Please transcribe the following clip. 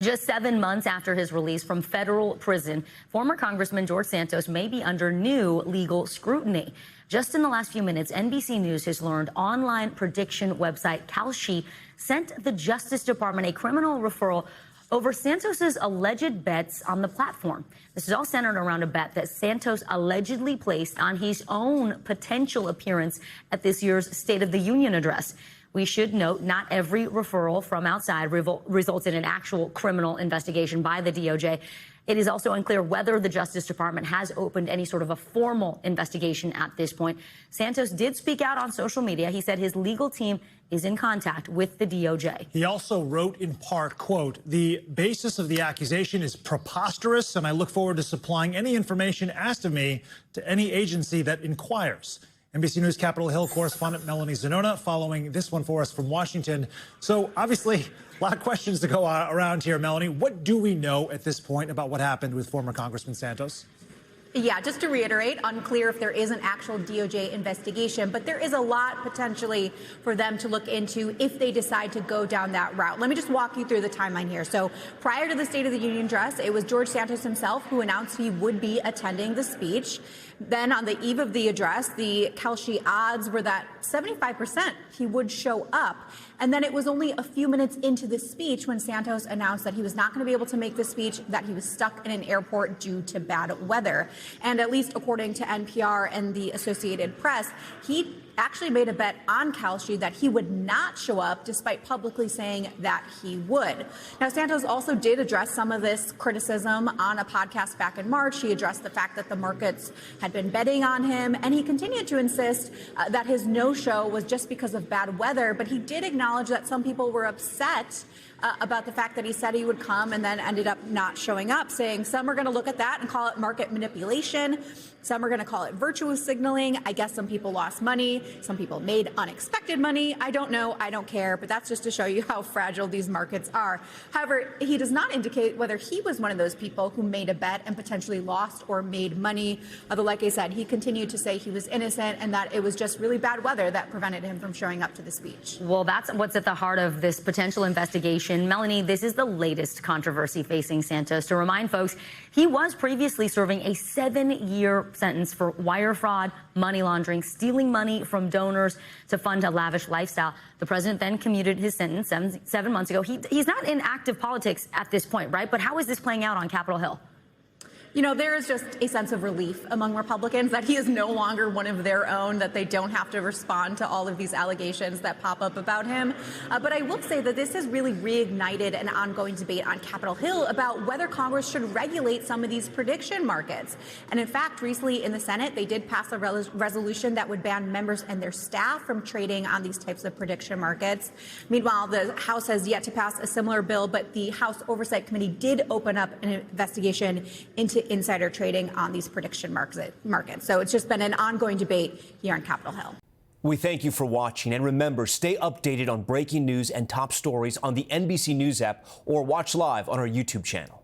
Just 7 months after his release from federal prison, former Congressman George Santos may be under new legal scrutiny. Just in the last few minutes, NBC News has learned online prediction website Kalshi sent the Justice Department a criminal referral over Santos's alleged bets on the platform. This is all centered around a bet that Santos allegedly placed on his own potential appearance at this year's State of the Union address. We should note not every referral from outside results in an actual criminal investigation by the DOJ. It is also unclear whether the Justice Department has opened any sort of a formal investigation at this point. Santos did speak out on social media. He said his legal team is in contact with the DOJ. He also wrote in part, quote, "The basis of the accusation is preposterous, and I look forward to supplying any information asked of me to any agency that inquires." NBC News Capitol Hill correspondent Melanie Zanona following this one for us from Washington. So obviously, a lot of questions to go around here, Melanie. What do we know at this point about what happened with former Congressman Santos? Yeah, just to reiterate, unclear if there is an actual DOJ investigation, but there is a lot potentially for them to look into if they decide to go down that route. Let me just walk you through the timeline here. So prior to the State of the Union address, it was George Santos himself who announced he would be attending the speech. Then on the eve of the address, the Kalshi odds were that 75% he would show up. And then it was only a few minutes into the speech when Santos announced that he was not going to be able to make the speech, that he was stuck in an airport due to bad weather. And at least according to NPR and the Associated Press, he actually made a bet on Kalshi that he would not show up, despite publicly saying that he would. Now, Santos also did address some of this criticism on a podcast back in March. He addressed the fact that the markets had been betting on him, and he continued to insist that his no-show was just because of bad weather. But he did acknowledge that some people were upset about the fact that he said he would come and then ended up not showing up, saying some are going to look at that and call it market manipulation. Some are going to call it virtue signaling. I guess some people lost money. Some people made unexpected money. I don't know. I don't care. But that's just to show you how fragile these markets are. However, he does not indicate whether he was one of those people who made a bet and potentially lost or made money. Although, like I said, he continued to say he was innocent and that it was just really bad weather that prevented him from showing up to the speech. Well, that's what's at the heart of this potential investigation. Melanie, this is the latest controversy facing Santos. To remind folks, he was previously serving a 7-year sentence for wire fraud, money laundering, stealing money from donors to fund a lavish lifestyle. The president then commuted his sentence seven months ago. He's not in active politics at this point, right? But how is this playing out on Capitol Hill? You know, there is just a sense of relief among Republicans that he is no longer one of their own, that they don't have to respond to all of these allegations that pop up about him. But I will say that this has really reignited an ongoing debate on Capitol Hill about whether Congress should regulate some of these prediction markets. And in fact, recently in the Senate, they did pass a resolution that would ban members and their staff from trading on these types of prediction markets. Meanwhile, the House has yet to pass a similar bill, but the House Oversight Committee did open up an investigation into insider trading on these prediction markets. So it's just been an ongoing debate here on Capitol Hill. We thank you for watching, and remember, stay updated on breaking news and top stories on the NBC News app or watch live on our YouTube channel.